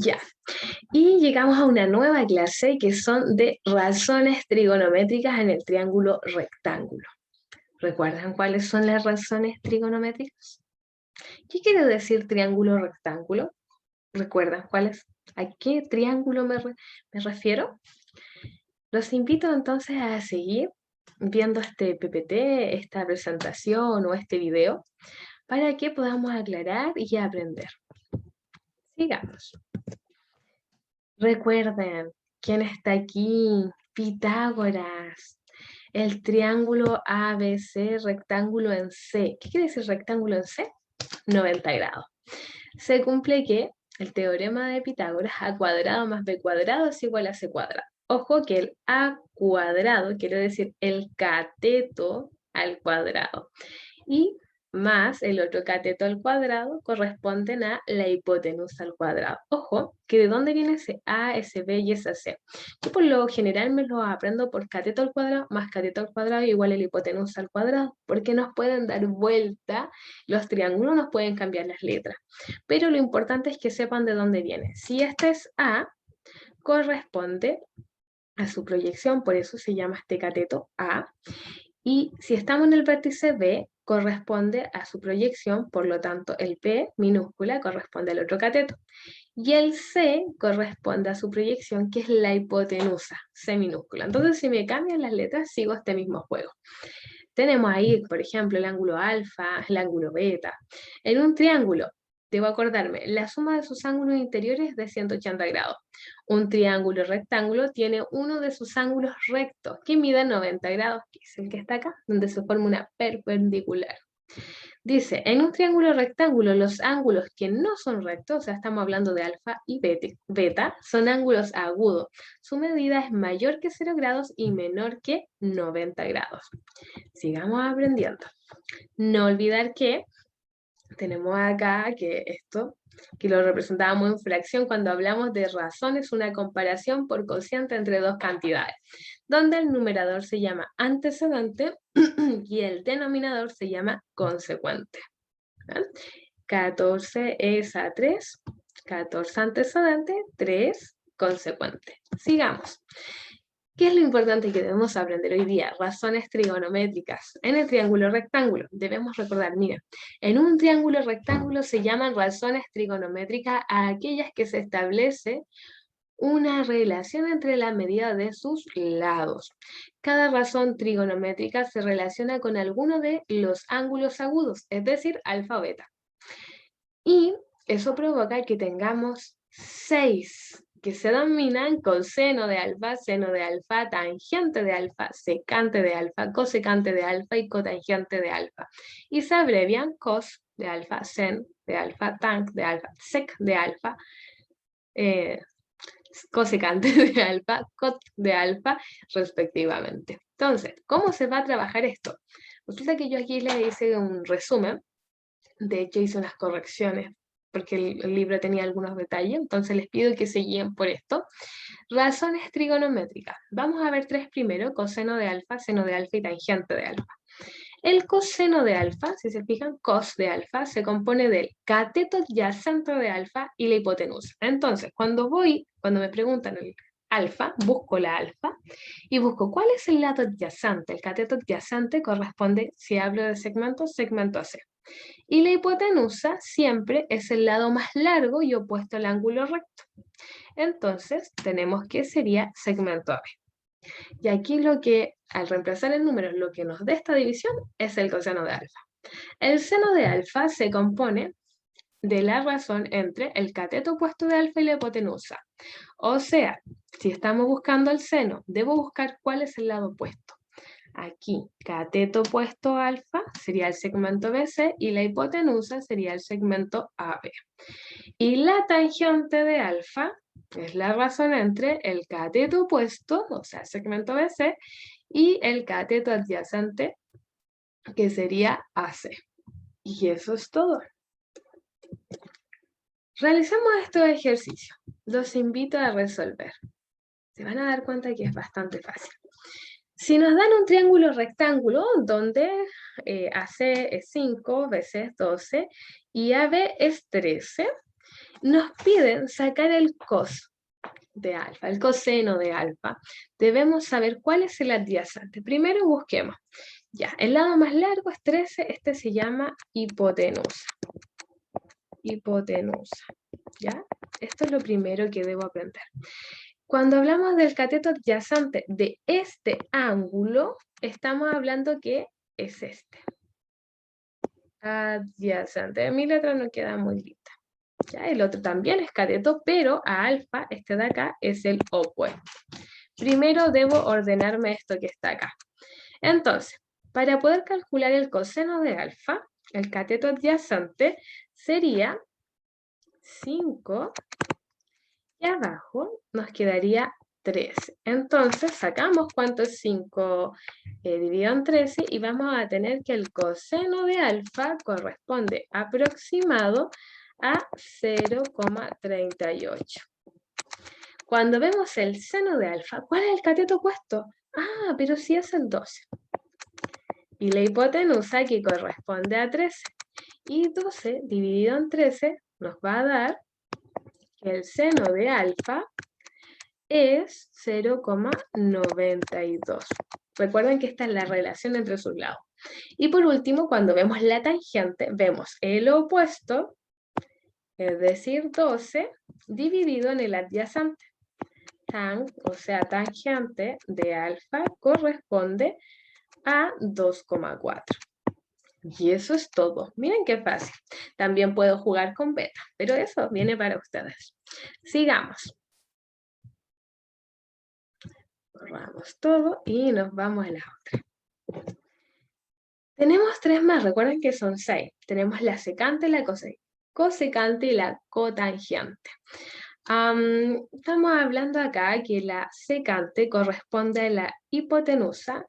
Ya. Y llegamos a una nueva clase que son de razones trigonométricas en el triángulo rectángulo. ¿Recuerdan cuáles son las razones trigonométricas? ¿Qué quiere decir triángulo rectángulo? ¿Recuerdan cuáles? ¿A qué triángulo me refiero? Los invito entonces a seguir viendo este PPT, esta presentación o este video para que podamos aclarar y aprender. Sigamos. Recuerden, ¿quién está aquí? Pitágoras. El triángulo ABC, rectángulo en C. ¿Qué quiere decir rectángulo en C? 90 grados. Se cumple que el teorema de Pitágoras, a cuadrado más b cuadrado es igual a c cuadrado. Ojo que el a cuadrado quiere decir el cateto al cuadrado. Y más el otro cateto al cuadrado corresponden a la hipotenusa al cuadrado. Ojo, que de dónde viene ese A, ese B y ese C. Yo por lo general me lo aprendo por cateto al cuadrado más cateto al cuadrado igual a la hipotenusa al cuadrado, porque nos pueden dar vuelta, los triángulos nos pueden cambiar las letras. Pero lo importante es que sepan de dónde viene. Si este es A, corresponde a su proyección, por eso se llama este cateto A. Y si estamos en el vértice B, corresponde a su proyección, por lo tanto el P minúscula corresponde al otro cateto. Y el C corresponde a su proyección, que es la hipotenusa, C minúscula. Entonces, si me cambian las letras, sigo este mismo juego. Tenemos ahí, por ejemplo, el ángulo alfa, el ángulo beta. En un triángulo, debo acordarme, la suma de sus ángulos interiores es de 180 grados. Un triángulo rectángulo tiene uno de sus ángulos rectos que mide 90 grados, que es el que está acá, donde se forma una perpendicular. Dice, en un triángulo rectángulo, los ángulos que no son rectos, o sea, estamos hablando de alfa y beta, son ángulos agudos. Su medida es mayor que 0 grados y menor que 90 grados. Sigamos aprendiendo. No olvidar que tenemos acá que esto, que lo representábamos en fracción cuando hablamos de razones, una comparación por cociente entre dos cantidades, donde el numerador se llama antecedente y el denominador se llama consecuente. ¿Ven? 14 es a 3, 14 antecedente, 3 consecuente. Sigamos. ¿Qué es lo importante que debemos aprender hoy día? Razones trigonométricas. En el triángulo rectángulo debemos recordar, mira, en un triángulo rectángulo se llaman razones trigonométricas a aquellas que se establece una relación entre la medida de sus lados. Cada razón trigonométrica se relaciona con alguno de los ángulos agudos, es decir, alfa o beta. Y eso provoca que tengamos 6 que se denominan coseno de alfa, seno de alfa, tangente de alfa, secante de alfa, cosecante de alfa y cotangente de alfa. Y se abrevian cos de alfa, sen de alfa, tang de alfa, sec de alfa, cosecante de alfa, cot de alfa, respectivamente. Entonces, ¿cómo se va a trabajar esto? Resulta que yo aquí les hice un resumen. De hecho, hice unas correcciones porque el libro tenía algunos detalles, entonces les pido que se guíen por esto. Razones trigonométricas. Vamos a ver tres primero, coseno de alfa, seno de alfa y tangente de alfa. El coseno de alfa, si se fijan, cos de alfa, se compone del cateto adyacente de alfa y la hipotenusa. Entonces, cuando me preguntan el alfa, busco la alfa y busco cuál es el lado adyacente. El cateto adyacente corresponde, si hablo de segmento, segmento C. Y la hipotenusa siempre es el lado más largo y opuesto al ángulo recto. Entonces, tenemos que sería segmento AB. Y aquí al reemplazar el número, lo que nos da esta división es el coseno de alfa. El seno de alfa se compone de la razón entre el cateto opuesto de alfa y la hipotenusa. O sea, si estamos buscando el seno, debo buscar cuál es el lado opuesto. Aquí, cateto opuesto alfa sería el segmento BC y la hipotenusa sería el segmento AB. Y la tangente de alfa es la razón entre el cateto opuesto, o sea, el segmento BC, y el cateto adyacente, que sería AC. Y eso es todo. Realizamos estos ejercicios. Los invito a resolver. Se van a dar cuenta que es bastante fácil. Si nos dan un triángulo rectángulo donde AC es 5, BC es 12 y AB es 13, nos piden sacar el cos de alfa, el coseno de alfa. Debemos saber cuál es el adyacente. Primero busquemos. Ya, el lado más largo es 13, este se llama hipotenusa. Hipotenusa, ¿ya? Esto es lo primero que debo aprender. Cuando hablamos del cateto adyacente de este ángulo, estamos hablando que es este. Adyacente. Mi letra no queda muy linda. ¿Ya? El otro también es cateto, pero a alfa, este de acá, es el opuesto. Primero debo ordenarme esto que está acá. Entonces, para poder calcular el coseno de alfa, el cateto adyacente sería 5 y abajo nos quedaría 13. Entonces sacamos cuánto es 5 dividido en 13 y vamos a tener que el coseno de alfa corresponde aproximado a 0,38. Cuando vemos el seno de alfa, ¿cuál es el cateto opuesto? Ah, pero sí es el 12. Y la hipotenusa que corresponde a 13. Y 12 dividido en 13 nos va a dar que el seno de alfa es 0,92. Recuerden que esta es la relación entre sus lados. Y por último, cuando vemos la tangente, vemos el opuesto, es decir, 12, dividido en el adyacente. Tan, o sea, tangente de alfa corresponde a 2,4. Y eso es todo. Miren qué fácil. También puedo jugar con beta, pero eso viene para ustedes. Sigamos. Borramos todo y nos vamos a la otra. Tenemos 3 más, recuerden que son 6. Tenemos la secante, la cosecante y la cotangente. Estamos hablando acá que la secante corresponde a la hipotenusa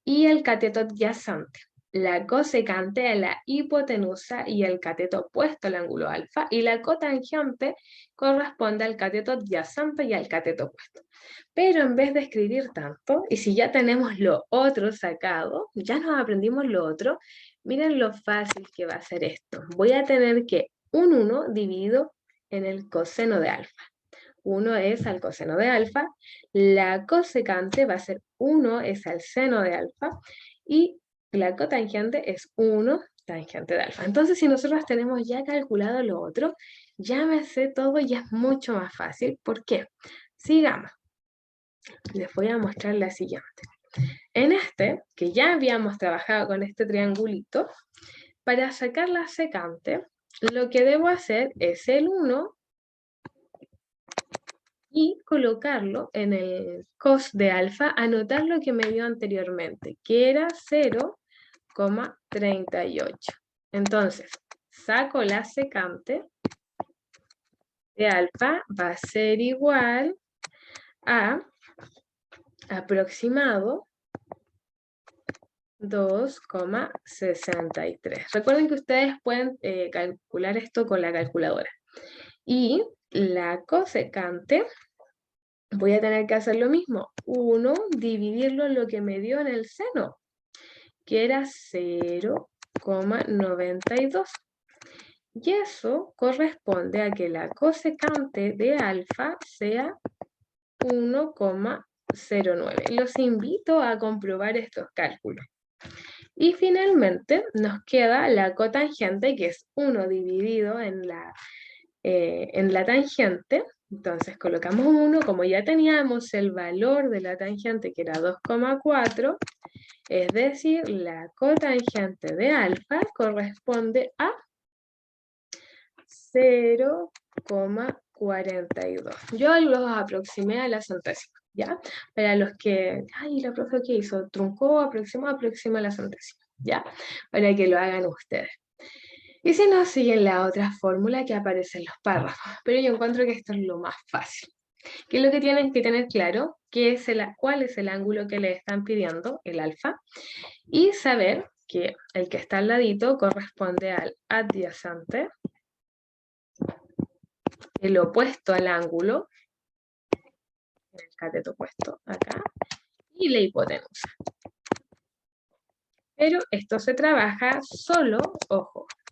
y el cateto adyacente. La cosecante a la hipotenusa y el cateto opuesto al ángulo alfa, y la cotangente corresponde al cateto adyacente y al cateto opuesto. Pero en vez de escribir tanto, y si ya tenemos lo otro sacado, ya nos aprendimos lo otro, miren lo fácil que va a ser esto. Voy a tener que un 1 dividido en el coseno de alfa. 1 es al coseno de alfa, la cosecante va a ser 1 es al seno de alfa, y la cotangente es 1 tangente de alfa. Entonces, si nosotros tenemos ya calculado lo otro, ya me sé todo y es mucho más fácil. ¿Por qué? Sigamos. Les voy a mostrar la siguiente. En este, que ya habíamos trabajado con este triangulito, para sacar la secante, lo que debo hacer es el 1 y colocarlo en el cos de alfa, anotar lo que me dio anteriormente, que era 0,38. Entonces, saco la secante de alfa, va a ser igual a aproximado 2,63. Recuerden que ustedes pueden calcular esto con la calculadora. Y la cosecante, voy a tener que hacer lo mismo. 1, dividirlo en lo que me dio en el seno, que era 0,92. Y eso corresponde a que la cosecante de alfa sea 1,09. Los invito a comprobar estos cálculos. Y finalmente nos queda la cotangente, que es 1 dividido en la tangente. Entonces colocamos 1, como ya teníamos el valor de la tangente, que era 2,4, es decir, la cotangente de alfa corresponde a 0,42. Yo los aproximé a la centésima, ¿ya? Para los que, ay, la profe, ¿qué hizo? Truncó, aproximó a la centésima, ¿ya? Para que lo hagan ustedes. Y si no, siguen la otra fórmula que aparece en los párrafos. Pero yo encuentro que esto es lo más fácil. ¿Qué es lo que tienen que tener claro? ¿Cuál es el ángulo que le están pidiendo, el alfa? Y saber que el que está al ladito corresponde al adyacente, el opuesto al ángulo, el cateto opuesto acá, y la hipotenusa. Pero esto se trabaja solo,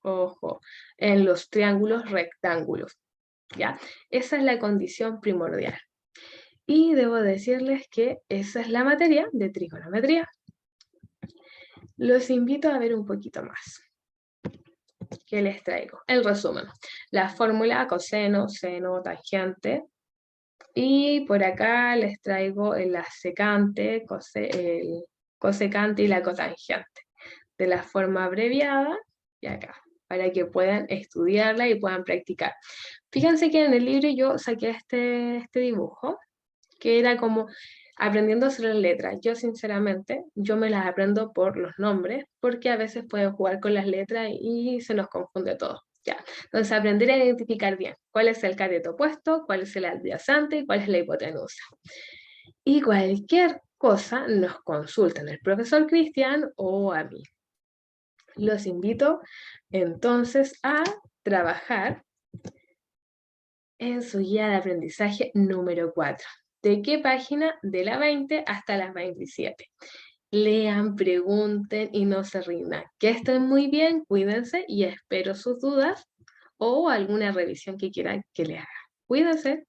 ojo, en los triángulos rectángulos. ¿ya? Esa es la condición primordial. Y debo decirles que esa es la materia de trigonometría. Los invito a ver un poquito más. ¿Qué les traigo? El resumen. La fórmula coseno, seno, tangente. Y por acá les traigo la secante, el cosecante y la cotangente. De la forma abreviada y acá, para que puedan estudiarla y puedan practicar. Fíjense que en el libro yo saqué este dibujo, que era como aprendiendo a hacer las letras. Yo sinceramente, yo me las aprendo por los nombres, porque a veces pueden jugar con las letras y se nos confunde todo. Ya. Entonces, aprender a identificar bien cuál es el cateto opuesto, cuál es el adyacente y cuál es la hipotenusa. Y cualquier cosa nos consultan el profesor Cristian o a mí. Los invito entonces a trabajar en su guía de aprendizaje número 4. ¿De qué página? De la 20 hasta las 27. Lean, pregunten y no se rindan. Que estén muy bien, cuídense y espero sus dudas o alguna revisión que quieran que les haga. Cuídense.